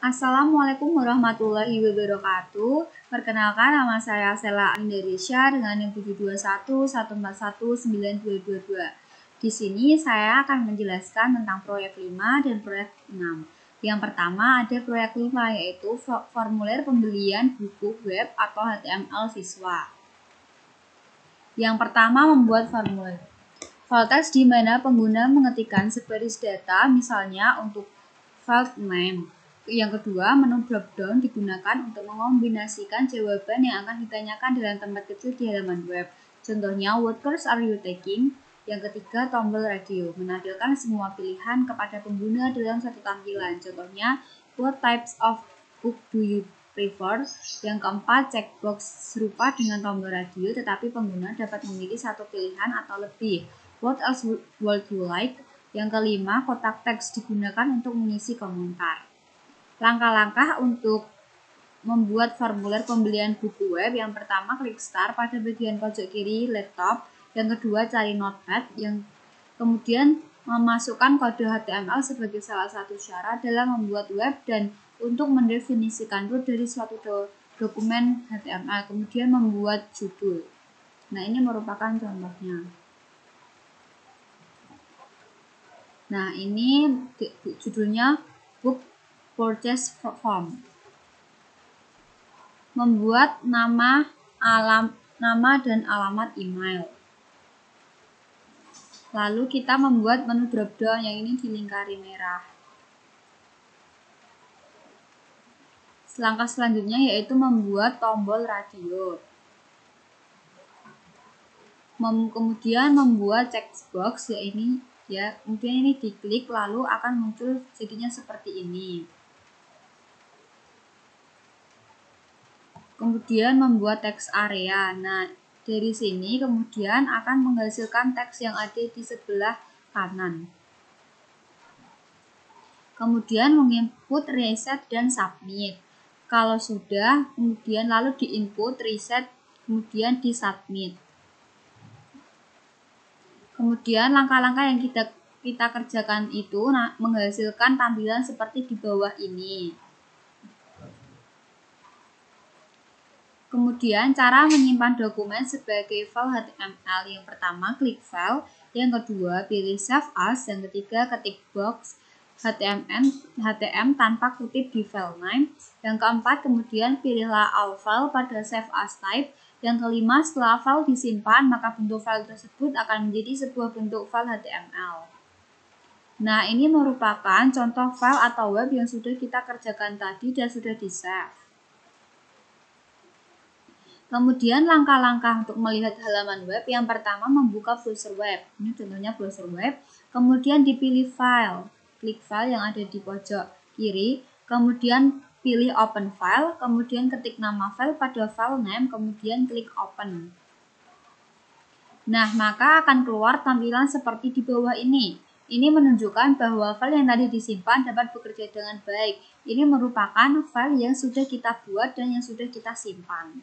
Assalamualaikum warahmatullahi wabarakatuh. Perkenalkan, nama saya Sela Indonesia dengan NIM 721141922. Di sini saya akan menjelaskan tentang proyek 5 dan proyek 6. Yang pertama ada proyek 5, yaitu formulir pembelian buku web atau HTML siswa. Yang pertama, membuat formulir. File text di mana pengguna mengetikkan sebaris data, misalnya untuk file name. Yang kedua, menu drop-down digunakan untuk mengombinasikan jawaban yang akan ditanyakan dalam tempat kecil di halaman web. Contohnya, what course are you taking? Yang ketiga, tombol radio menampilkan semua pilihan kepada pengguna dalam satu tampilan. Contohnya, what types of book do you prefer? Yang keempat, checkbox serupa dengan tombol radio, tetapi pengguna dapat memilih satu pilihan atau lebih. What else would you like? Yang kelima, kotak teks digunakan untuk mengisi komentar. Langkah-langkah untuk membuat formulir pembelian buku web. Yang pertama, klik start pada bagian pojok kiri laptop. Yang kedua, cari notepad. Yang kemudian memasukkan kode HTML sebagai salah satu syarat dalam membuat web dan untuk mendefinisikan root dari suatu dokumen HTML. Kemudian membuat judul. Nah, ini merupakan contohnya. Nah, ini judulnya book purchase form. Membuat nama dan alamat email. Lalu kita membuat menu drop-down yang ini dilingkari merah. Langkah selanjutnya yaitu membuat tombol radio. Kemudian membuat checkbox kemudian ini diklik lalu akan muncul jadinya seperti ini. Kemudian membuat teks area. Nah, dari sini kemudian akan menghasilkan teks yang ada di sebelah kanan. Kemudian menginput, reset, dan submit. Kalau sudah, kemudian lalu diinput, reset, kemudian disubmit. Kemudian langkah-langkah yang kita kerjakan itu menghasilkan tampilan seperti di bawah ini. Kemudian cara menyimpan dokumen sebagai file HTML. Yang pertama, klik file. Yang kedua, pilih save as. Yang ketiga, ketik box HTML tanpa kutip di file name. Yang keempat, kemudian pilihlah all file pada save as type. Yang kelima, setelah file disimpan, maka bentuk file tersebut akan menjadi sebuah bentuk file HTML. Nah, ini merupakan contoh file atau web yang sudah kita kerjakan tadi dan sudah di-save. Kemudian langkah-langkah untuk melihat halaman web. Yang pertama, membuka browser web. Ini contohnya browser web. Kemudian dipilih file. Klik file yang ada di pojok kiri. Kemudian pilih open file. Kemudian ketik nama file pada file name. Kemudian klik open. Nah, maka akan keluar tampilan seperti di bawah ini. Ini menunjukkan bahwa file yang tadi disimpan dapat bekerja dengan baik. Ini merupakan file yang sudah kita buat dan yang sudah kita simpan.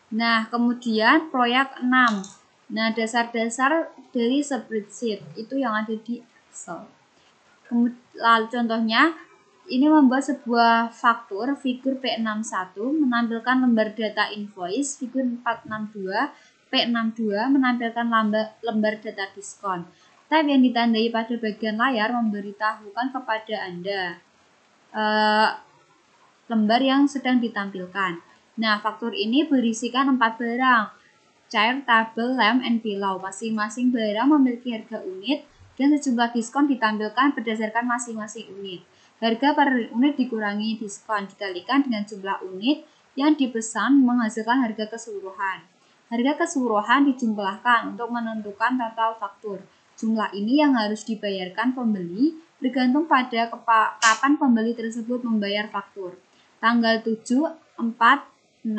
Nah, kemudian proyek 6. Nah, dasar-dasar dari spreadsheet itu yang ada di Excel. Lalu contohnya, ini membuat sebuah faktur figur P61 menampilkan lembar data invoice, figur 462, P62 menampilkan lembar data diskon. Tab yang ditandai pada bagian layar memberitahukan kepada Anda lembar yang sedang ditampilkan. Nah, faktur ini berisikan 4 barang, chair, table, lamp, and pillow. Masing-masing barang memiliki harga unit dan sejumlah diskon ditampilkan berdasarkan masing-masing unit. Harga per unit dikurangi diskon dikalikan dengan jumlah unit yang dipesan menghasilkan harga keseluruhan. Harga keseluruhan dijumlahkan untuk menentukan total faktur. Jumlah ini yang harus dibayarkan pembeli bergantung pada kapan pembeli tersebut membayar faktur. Tanggal 7, 4, 6.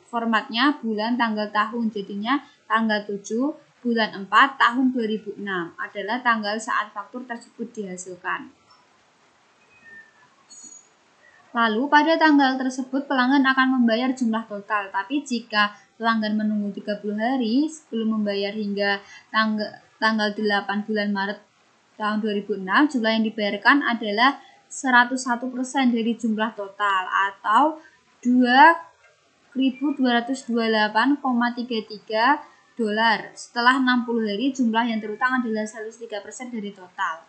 Formatnya bulan, tanggal, tahun. Jadinya tanggal 7 bulan 4 tahun 2006 adalah tanggal saat faktur tersebut dihasilkan. Lalu pada tanggal tersebut pelanggan akan membayar jumlah total. Tapi jika pelanggan menunggu 30 hari sebelum membayar hingga tanggal 8 bulan Maret tahun 2006, jumlah yang dibayarkan adalah 101% dari jumlah total atau 2.228,33 dolar. Setelah 60 hari, jumlah yang terutang adalah 103% dari total.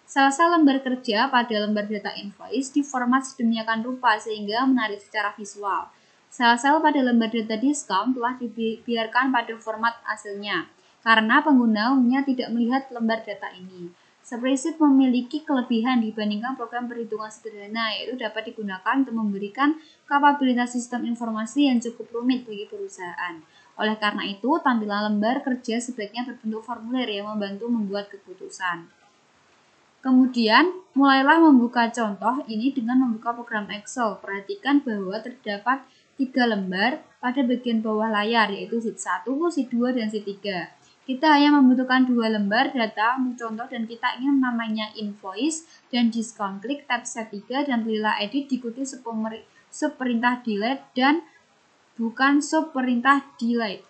Sel-sel lembar kerja pada lembar data invoice diformat sedemikian rupa sehingga menarik secara visual. Sel-sel pada lembar data diskon telah dibiarkan pada format aslinya, karena pengguna umumnya tidak melihat lembar data ini. Spreadsheet memiliki kelebihan dibandingkan program perhitungan sederhana, yaitu dapat digunakan untuk memberikan kapabilitas sistem informasi yang cukup rumit bagi perusahaan. Oleh karena itu, tampilan lembar kerja sebaiknya berbentuk formulir yang membantu membuat keputusan. Kemudian, mulailah membuka contoh ini dengan membuka program Excel. Perhatikan bahwa terdapat 3 lembar pada bagian bawah layar, yaitu sheet 1, sheet 2, dan sheet 3. Kita hanya membutuhkan 2 lembar data untuk contoh dan kita ingin namanya invoice dan diskon. Klik tab set 3 dan pilihlah edit, diikuti subperintah delete dan bukan subperintah delete.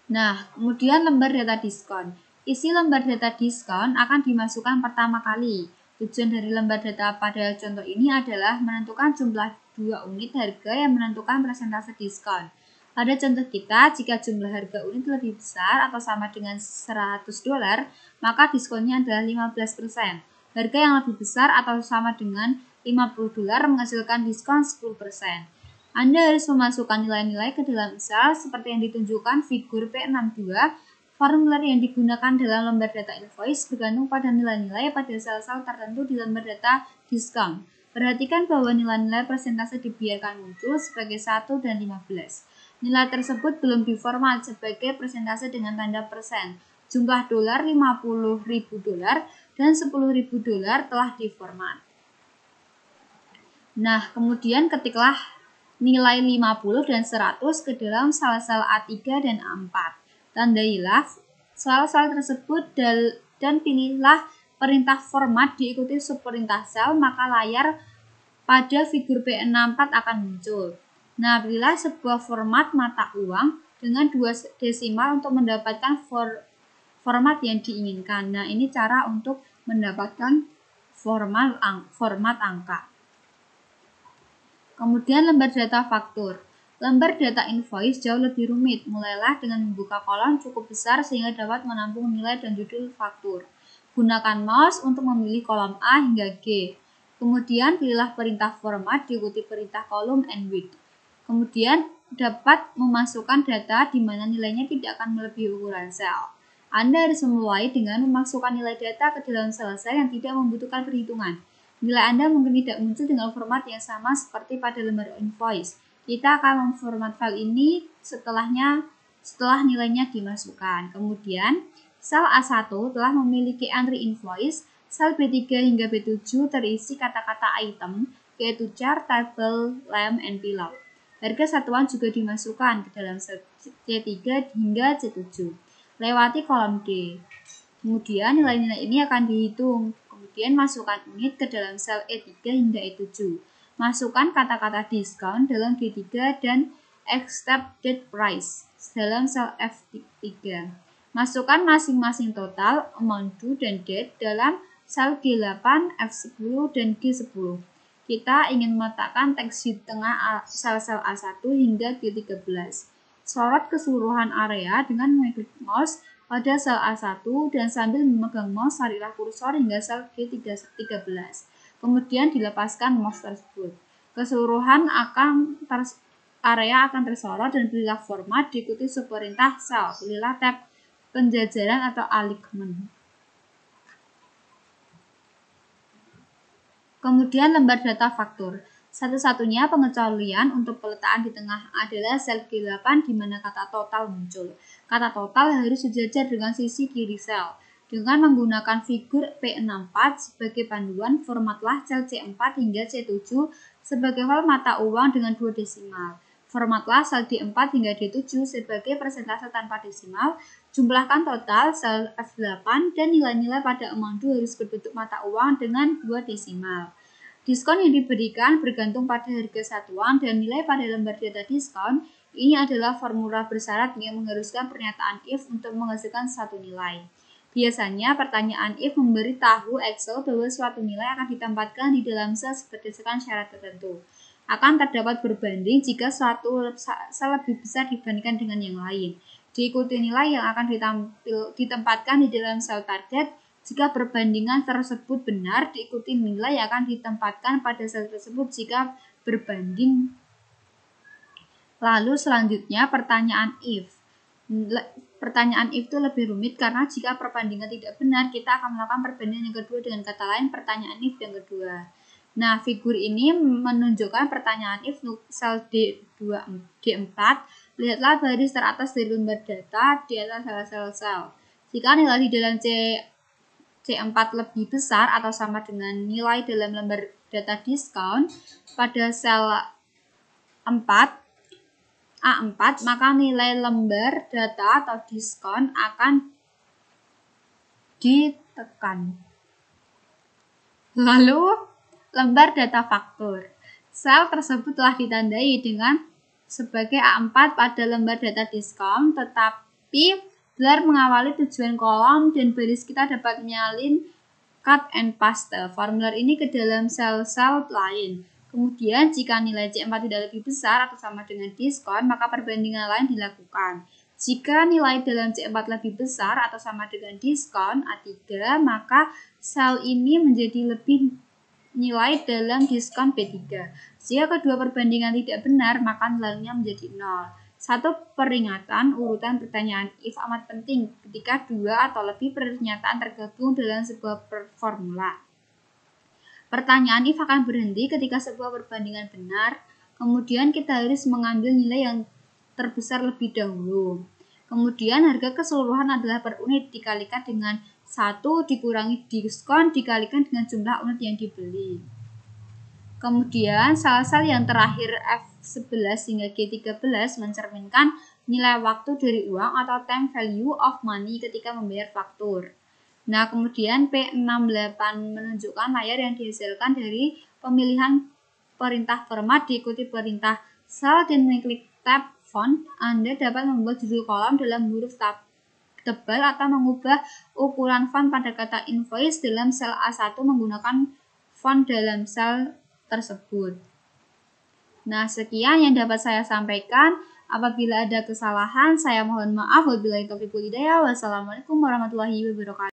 Nah, kemudian lembar data diskon. Isi lembar data diskon akan dimasukkan pertama kali. Tujuan dari lembar data pada contoh ini adalah menentukan jumlah 2 unit harga yang menentukan persentase diskon. Pada contoh kita, jika jumlah harga unit lebih besar atau sama dengan 100 dolar, maka diskonnya adalah 15%. Harga yang lebih besar atau sama dengan 50 dolar menghasilkan diskon 10%. Anda harus memasukkan nilai-nilai ke dalam sel seperti yang ditunjukkan figur P62. Formulir yang digunakan dalam lembar data invoice bergantung pada nilai-nilai pada sel-sel tertentu di lembar data diskon. Perhatikan bahwa nilai-nilai persentase dibiarkan muncul sebagai 1 dan 15. Nilai tersebut belum diformat sebagai persentase dengan tanda persen. Jumlah dolar 50.000 dolar dan 10.000 dolar telah diformat. Nah, kemudian ketiklah nilai 50 dan 100 ke dalam sel-sel A3 dan A4. Tandailah sel-sel tersebut dan pilihlah perintah format diikuti subperintah sel, maka layar pada figur P64 akan muncul. Nah, pilihlah sebuah format mata uang dengan 2 desimal untuk mendapatkan format yang diinginkan. Nah, ini cara untuk mendapatkan format angka. Kemudian lembar data faktur. Lembar data invoice jauh lebih rumit. Mulailah dengan membuka kolom cukup besar sehingga dapat menampung nilai dan judul faktur. Gunakan mouse untuk memilih kolom A hingga G. Kemudian pilihlah perintah format diikuti perintah column and width. Kemudian dapat memasukkan data di mana nilainya tidak akan melebihi ukuran sel. Anda harus memulai dengan memasukkan nilai data ke dalam sel-sel yang tidak membutuhkan perhitungan. Nilai Anda mungkin tidak muncul dengan format yang sama seperti pada lembar invoice. Kita akan memformat file ini setelah nilainya dimasukkan. Kemudian, sel A1 telah memiliki entry invoice, sel B3 hingga B7 terisi kata-kata item, yaitu chart, table, lamp, and pillow. Harga satuan juga dimasukkan ke dalam sel C3 hingga C7. Lewati kolom D. Kemudian, nilai-nilai ini akan dihitung. Kemudian, masukkan unit ke dalam sel E3 hingga E7. Masukkan kata-kata diskon dalam D3 dan accepted price dalam sel F3. Masukkan masing-masing total, amount due, dan date dalam sel G8, F10, dan G10. Kita ingin meletakkan teks di tengah sel-sel A1 hingga G13. Sorot keseluruhan area dengan mengikut mouse pada sel A1 dan sambil memegang mouse tarilah kursor hingga sel G13. Kemudian dilepaskan mouse tersebut. Keseluruhan area akan tersorot dan pilihlah format diikuti subperintah sel. Pilihlah tab penjajaran atau alignment. Kemudian lembar data faktur. Satu-satunya pengecualian untuk peletakan di tengah adalah sel G8 di mana kata total muncul. Kata total harus sejajar dengan sisi kiri sel. Dengan menggunakan figur P64 sebagai panduan, formatlah sel C4 hingga C7 sebagai file mata uang dengan 2 desimal. Formatlah sel D4 hingga D7 sebagai persentase tanpa desimal. Jumlahkan total sel F8 dan nilai-nilai pada amount due harus berbentuk mata uang dengan 2 desimal. Diskon yang diberikan bergantung pada harga satuan dan nilai pada lembar data diskon. Ini adalah formula bersyarat yang mengharuskan pernyataan if untuk menghasilkan satu nilai. Biasanya pertanyaan if memberitahu Excel bahwa suatu nilai akan ditempatkan di dalam sel berdasarkan syarat tertentu. Akan terdapat berbanding jika suatu sel lebih besar dibandingkan dengan yang lain. Diikuti nilai yang akan ditempatkan di dalam sel target. Jika perbandingan tersebut benar, diikuti nilai yang akan ditempatkan pada sel tersebut jika berbanding. Lalu selanjutnya pertanyaan if. Pertanyaan if itu lebih rumit karena jika perbandingan tidak benar, kita akan melakukan perbandingan yang kedua, dengan kata lain pertanyaan if yang kedua. Nah, figur ini menunjukkan pertanyaan if sel D4. Lihatlah baris teratas dari lembar data di atas sel-sel. Jika nilai di dalam C4 lebih besar atau sama dengan nilai dalam lembar data diskon pada sel A4, maka nilai lembar data atau diskon akan ditekan. Lalu, lembar data faktur. Sel tersebut telah ditandai dengan sebagai A4 pada lembar data diskon, tetapi gelar mengawali tujuan kolom dan baris kita dapat menyalin cut and paste formulir ini ke dalam sel-sel lain. Kemudian, jika nilai C4 tidak lebih besar atau sama dengan diskon, maka perbandingan lain dilakukan. Jika nilai dalam C4 lebih besar atau sama dengan diskon A3, maka sel ini menjadi lebih nilai dalam diskon B3. Jika kedua perbandingan tidak benar, maka nilainya menjadi 0. Satu peringatan, urutan pertanyaan if amat penting ketika dua atau lebih pernyataan tergabung dalam sebuah formula. Pertanyaan if akan berhenti ketika sebuah perbandingan benar, kemudian kita harus mengambil nilai yang terbesar lebih dahulu. Kemudian harga keseluruhan adalah per unit dikalikan dengan 1 dikurangi diskon dikalikan dengan jumlah unit yang dibeli. Kemudian sel-sel yang terakhir F11 hingga G13 mencerminkan nilai waktu dari uang atau time value of money ketika membayar faktur. Nah, kemudian P68 menunjukkan layar yang dihasilkan dari pemilihan perintah format diikuti perintah sel dan mengklik tab font. Anda dapat membuat judul kolom dalam huruf tebal atau mengubah ukuran font pada kata invoice dalam sel A1 menggunakan font dalam sel tersebut. Nah, sekian yang dapat saya sampaikan. Apabila ada kesalahan, saya mohon maaf. Wabillahi taufiq wal hidayah. Wassalamualaikum warahmatullahi wabarakatuh.